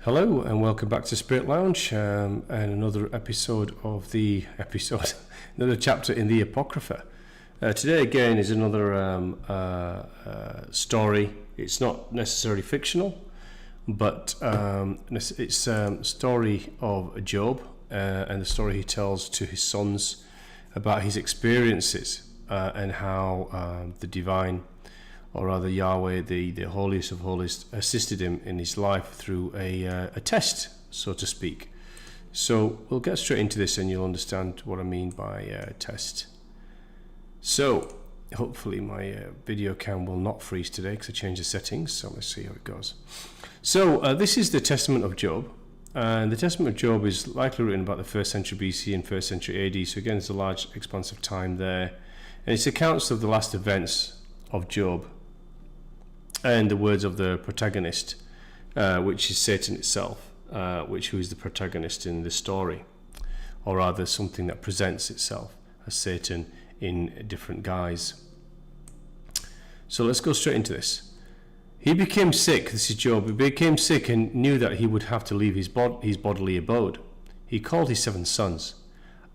Hello and welcome back to Spirit Lounge and another episode of another chapter in the Apocrypha. Today again is another story. It's not necessarily fictional, but it's a story of Job and the story he tells to his sons about his experiences and how the divine, or rather Yahweh, the holiest of holies, assisted him in his life through a test, so to speak. So we'll get straight into this and you'll understand what I mean by test. So hopefully my video cam will not freeze today because I changed the settings, so let's see how it goes. So this is the Testament of Job, and the Testament of Job is likely written about the 1st century BC and 1st century AD, so again there's a large expanse of time there, and it's accounts of the last events of Job and the words of the protagonist, which is Satan itself, who is the protagonist in the story, or rather something that presents itself as Satan in different guise. So let's go straight into this. He became sick, this is Job, he became sick and knew that he would have to leave his bodily abode. He called his 7 sons.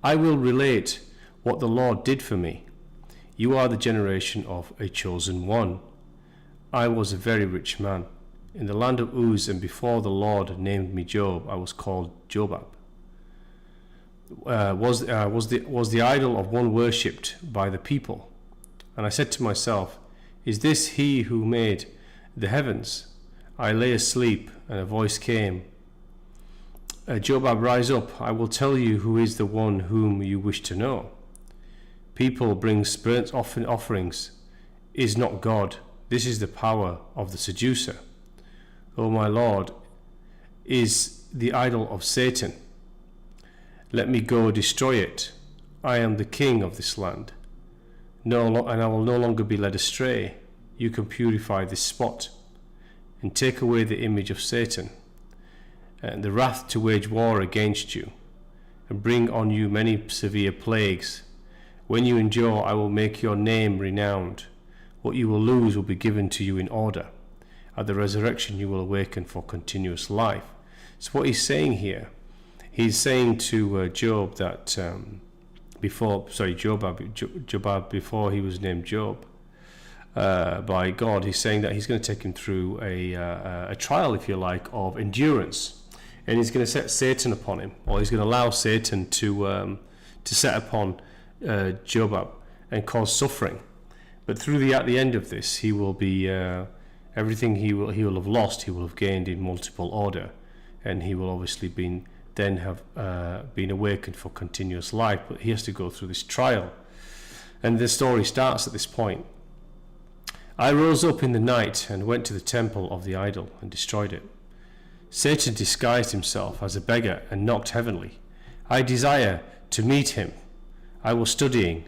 I will relate what the Lord did for me. You are the generation of a chosen one. I was a very rich man. In the land of Uz, and before the Lord named me Job, I was called Jobab. Was the idol of one worshipped by the people. And I said to myself, is this he who made the heavens? I lay asleep, and a voice came. Jobab, rise up, I will tell you who is the one whom you wish to know. People bring burnt offerings. Is not God? This is the power of the seducer. O my Lord, is the idol of Satan. Let me go destroy it. I am the king of this land. And I will no longer be led astray. You can purify this spot and take away the image of Satan and the wrath to wage war against you and bring on you many severe plagues. When you endure, I will make your name renowned. What you will lose will be given to you in order. At the resurrection you will awaken for continuous life. So what he's saying here, he's saying to Job that Jobab, before he was named Job by God, he's saying that he's going to take him through a trial, if you like, of endurance, and he's going to set Satan upon him, or he's going to allow Satan to set upon Jobab and cause suffering. But at the end of this, he will be everything he will have lost, he will have gained in multiple order, and he will obviously been awakened for continuous life. But he has to go through this trial, and the story starts at this point. I rose up in the night and went to the temple of the idol and destroyed it. Satan disguised himself as a beggar and knocked heavily. I desire to meet him. I was studying,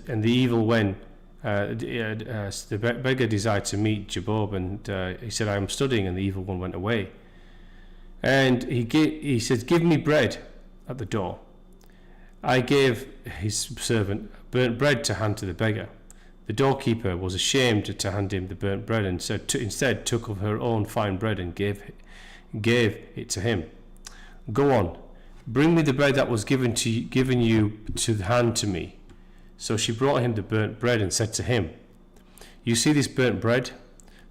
and the evil when. The beggar desired to meet Job, and he said, I am studying, and the evil one went away. And he said, give me bread at the door. I gave his servant burnt bread to hand to the beggar. The doorkeeper was ashamed to hand him the burnt bread, and instead took of her own fine bread and gave it to him. Go on, bring me the bread that was given you to hand to me. So she brought him the burnt bread and said to him, you see this burnt bread?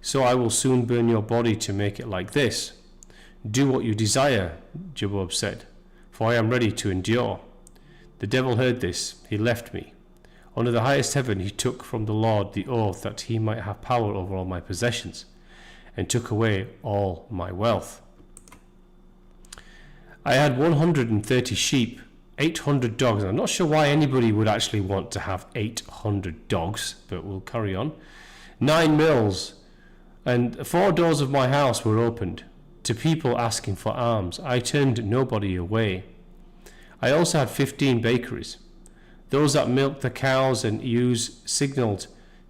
So I will soon burn your body to make it like this. Do what you desire, Job said, for I am ready to endure. The devil heard this. He left me. Under the highest heaven he took from the Lord the oath that he might have power over all my possessions, and took away all my wealth. I had 130 sheep, 800 dogs. I'm not sure why anybody would actually want to have 800 dogs, but we'll carry on. 9 mills, and 4 doors of my house were opened to people asking for alms. I turned nobody away. I also had 15 bakeries. Those that milked the cows and ewes signaled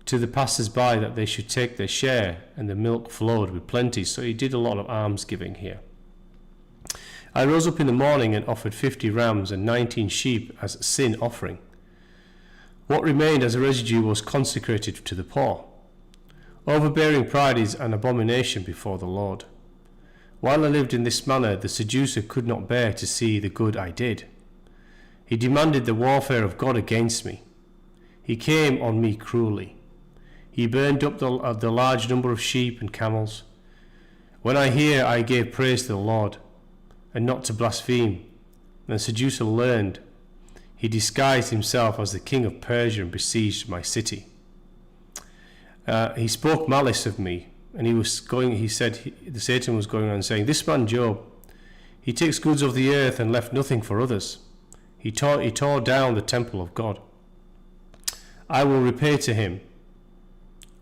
to the passers-by that they should take their share, and the milk flowed with plenty. So he did a lot of alms giving here. I rose up in the morning and offered 50 rams and 19 sheep as a sin offering. What remained as a residue was consecrated to the poor. Overbearing pride is an abomination before the Lord. While I lived in this manner, the seducer could not bear to see the good I did. He demanded the warfare of God against me. He came on me cruelly. He burned up the large number of sheep and camels. When I gave praise to the Lord, and not to blaspheme. And the seducer learned. He disguised himself as the king of Persia and besieged my city. He spoke malice of me, and the Satan was going around saying, "This man Job, he takes goods of the earth and left nothing for others. He tore down the temple of God. I will repay to him.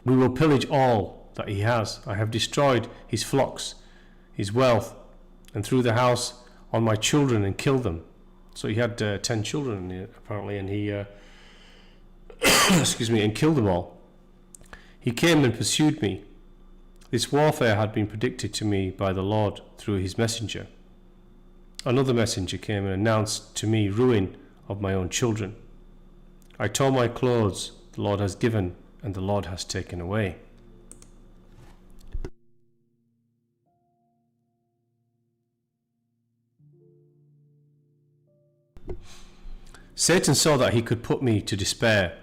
We will pillage all that he has. I have destroyed his flocks, his wealth, and threw the house on my children and killed them." So he had 10 children apparently, and he and killed them all. He came and pursued me. This warfare had been predicted to me by the Lord through his messenger. Another messenger came and announced to me ruin of my own children. I tore my clothes, the Lord has given, and the Lord has taken away. Satan saw that he could put me to despair,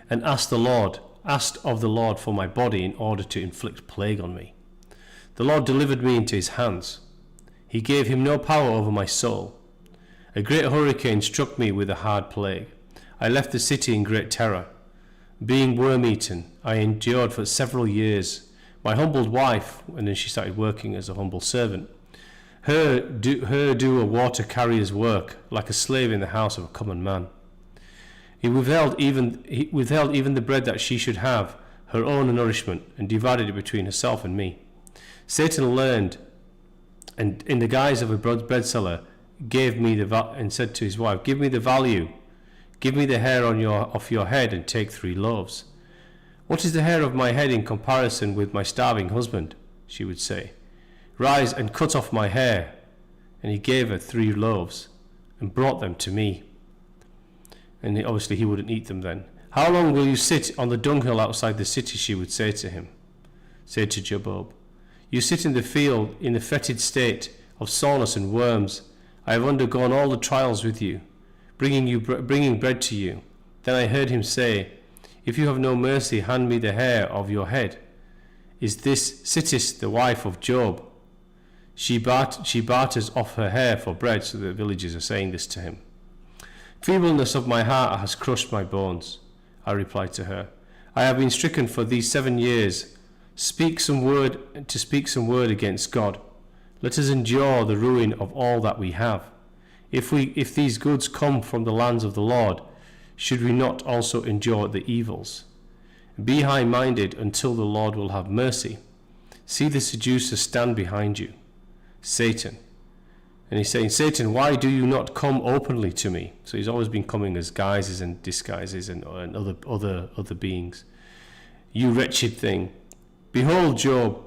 and asked of the Lord for my body in order to inflict plague on me. The Lord delivered me into his hands. He gave him no power over my soul. A great hurricane struck me with a hard plague. I left the city in great terror. Being worm-eaten, I endured for several years. My humbled wife, and then she started working as a humble servant, her do a water carrier's work, like a slave in the house of a common man. He withheld even the bread that she should have, her own nourishment, and divided it between herself and me. Satan learned, and in the guise of a bread seller, and said to his wife, "Give me the value. Give me the hair off your head, and take 3 loaves." "What is the hair of my head in comparison with my starving husband?" she would say. "Rise and cut off my hair." And he gave her 3 loaves and brought them to me. And obviously he wouldn't eat them then. "How long will you sit on the dunghill outside the city?" she would say to Job. "You sit in the field in the fetid state of soreness and worms. I have undergone all the trials with you, bringing bread to you." Then I heard him say, "If you have no mercy, hand me the hair of your head. Is this Sittis, the wife of Job? She barters off her hair for bread." So the villagers are saying this to him. "Feebleness of my heart has crushed my bones," I replied to her. "I have been stricken for these 7 years. Speak some word against God. Let us endure the ruin of all that we have. If these goods come from the lands of the Lord, should we not also endure the evils? Be high-minded until the Lord will have mercy. See the seducer stand behind you, Satan." And he's saying, "Satan, why do you not come openly to me?" So he's always been coming as guises and disguises and other beings. "You wretched thing. Behold, Job,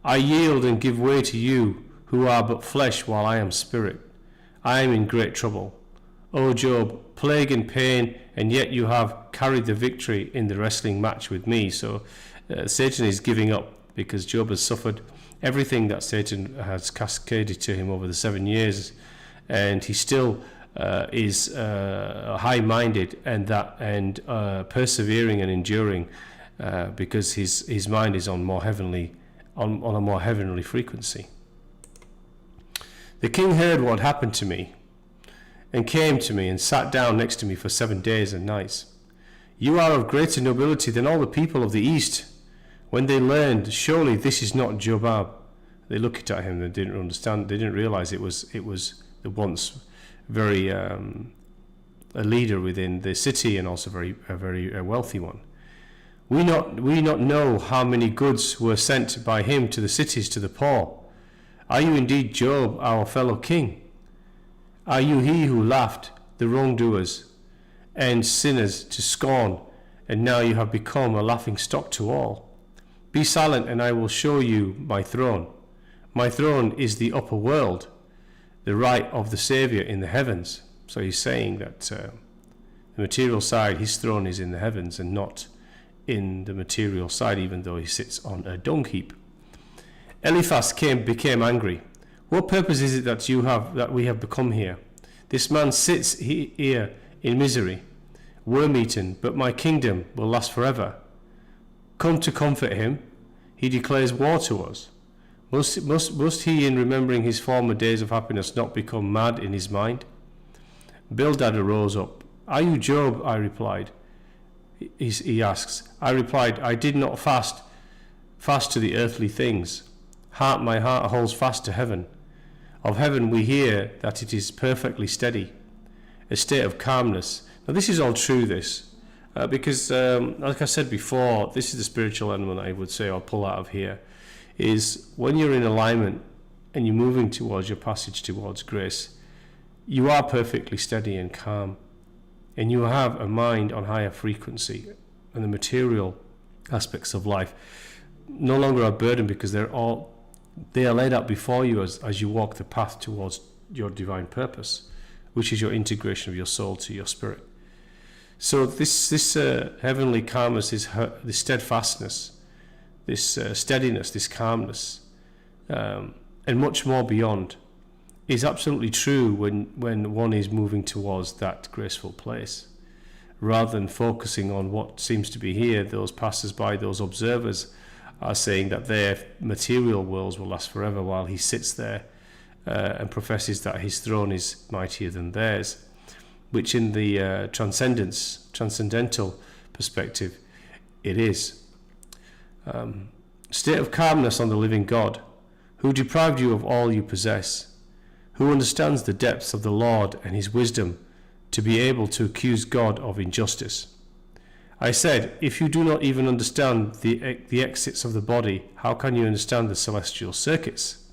I yield and give way to you, who are but flesh, while I am spirit. I am in great trouble. O Job, plague and pain, and yet you have carried the victory in the wrestling match with me." So Satan is giving up because Job has suffered everything that Satan has cascaded to him over the 7 years, and he still is high-minded and persevering and enduring because his mind is on a more heavenly frequency. The king heard what happened to me and came to me and sat down next to me for 7 days and nights. "You are of greater nobility than all the people of the East." When they learned, "Surely this is not Jobab," they looked at him and didn't understand. They didn't realize it was the once very a leader within the city, and also a very wealthy one. We not know how many goods were sent by him to the cities to the poor. Are you indeed Job, our fellow king? Are you he who laughed the wrongdoers and sinners to scorn, and now you have become a laughing stock to all? Be silent, and I will show you my throne. My throne is the upper world, the right of the Saviour in the heavens." So he's saying that the material side, his throne is in the heavens and not in the material side, even though he sits on a dung heap. Eliphaz became angry. What purpose is it that we have become here? This man sits here in misery, worm-eaten, but my kingdom will last forever. Come to comfort him. He declares war to us. Must he, in remembering his former days of happiness, not become mad in his mind? Bildad arose up. Are you Job? I replied. He asks. I replied, I did not fast to the earthly things. My heart holds fast to heaven. Of heaven we hear that it is perfectly steady, a state of calmness. Now this is all true, because like I said before, this is the spiritual element I would say I'll pull out of here, is when you're in alignment and you're moving towards your passage towards grace, you are perfectly steady and calm, and you have a mind on higher frequency, and the material aspects of life no longer are burdened because they are laid out before you as you walk the path towards your divine purpose, which is your integration of your soul to your spirit. So this heavenly calmness, this steadfastness, this steadiness, this calmness, and much more beyond, is absolutely true when one is moving towards that graceful place, rather than focusing on what seems to be here. Those passers-by, those observers, are saying that their material worlds will last forever, while he sits there and professes that his throne is mightier than theirs, which in the transcendental perspective, it is. State of calmness on the living God, who deprived you of all you possess, who understands the depths of the Lord and his wisdom to be able to accuse God of injustice. I said, if you do not even understand the exits of the body, how can you understand the celestial circuits?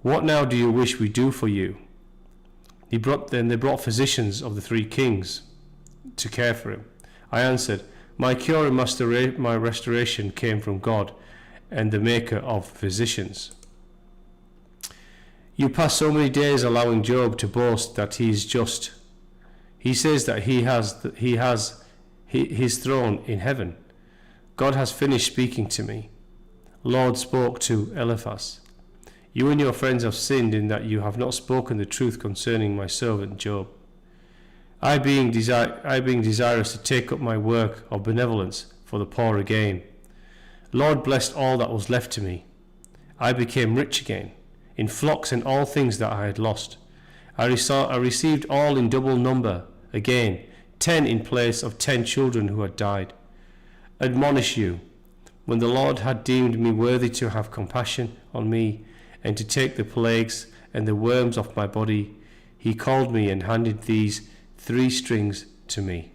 What now do you wish we do for you? They brought physicians of the three kings to care for him. I answered, my cure and my restoration came from God and the maker of physicians. You pass so many days allowing Job to boast that he is just. He says that he has his throne in heaven. God has finished speaking to me. Lord spoke to Eliphaz. You and your friends have sinned in that you have not spoken the truth concerning my servant Job. I being desirous to take up my work of benevolence for the poor again. Lord blessed all that was left to me. I became rich again, in flocks and all things that I had lost. I received all in double number again, 10 in place of 10 children who had died. Admonish you, when the Lord had deemed me worthy to have compassion on me, and to take the plagues and the worms off my body, he called me and handed these 3 strings to me.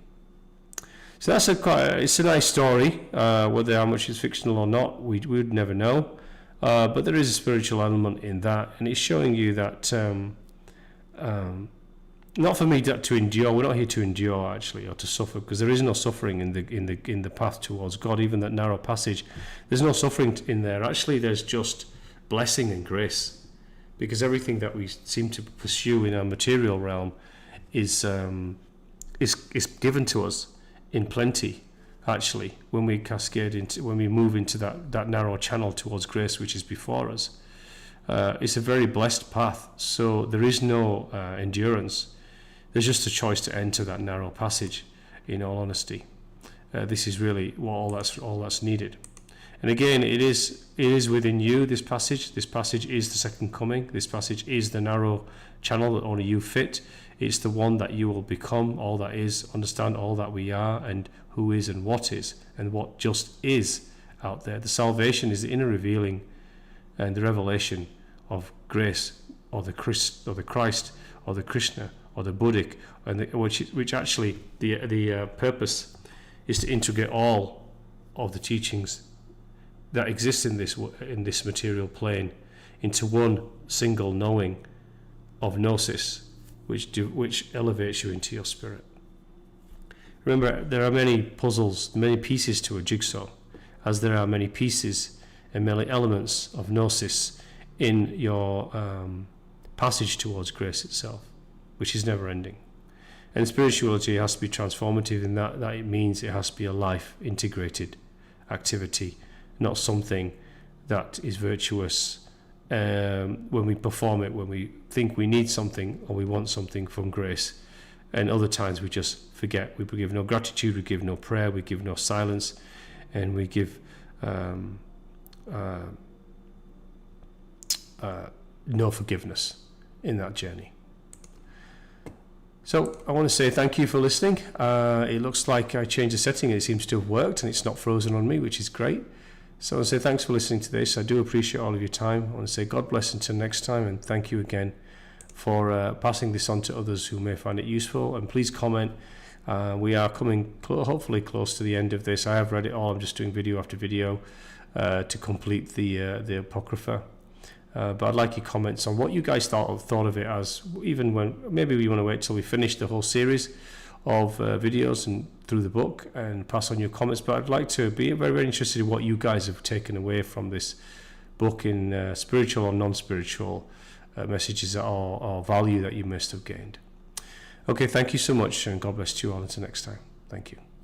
So that's it's a nice story. Whether how much is fictional or not, we would never know. But there is a spiritual element in that, and it's showing you that not for me to endure. We're not here to endure actually, or to suffer, because there is no suffering in the path towards God. Even that narrow passage, there's no suffering in there. Actually, there's just blessing and grace, because everything that we seem to pursue in our material realm is given to us in plenty. Actually, when we move into that narrow channel towards grace which is before us, it's a very blessed path. So there is no endurance. There's just a choice to enter that narrow passage. In all honesty, this is really all that's needed. And again, it is within you. This passage is the second coming. This passage is the narrow channel that only you fit. It's the one that you will become all that is, understand all that we are, and who is and what just is out there. The salvation is the inner revealing and the revelation of grace, or the Christ, or the Krishna, or the Buddhic, and which actually the purpose is to integrate all of the teachings that exist in this material plane into one single knowing of gnosis, which elevates you into your spirit. Remember, there are many puzzles, many pieces to a jigsaw, as there are many pieces and many elements of gnosis in your passage towards grace itself, which is never ending. And spirituality has to be transformative in that it means it has to be a life integrated activity, not something that is virtuous when we perform it, when we think we need something or we want something from grace. And other times we just forget. We give no gratitude, we give no prayer, we give no silence, and we give no forgiveness in that journey. So I want to say thank you for listening. It looks like I changed the setting and it seems to have worked and it's not frozen on me, which is great. So I want to say thanks for listening to this. I do appreciate all of your time. I want to say God bless until next time, and thank you again for passing this on to others who may find it useful. And please comment. We are coming hopefully close to the end of this. I have read it all. I'm just doing video after video to complete the Apocrypha. But I'd like your comments on what you guys thought of it, as even when maybe we want to wait till we finish the whole series of videos and through the book and pass on your comments. But I'd like to be very, very interested in what you guys have taken away from this book in spiritual or non-spiritual messages or value that you must have gained. Okay, thank you so much, and God bless you all until next time. Thank you.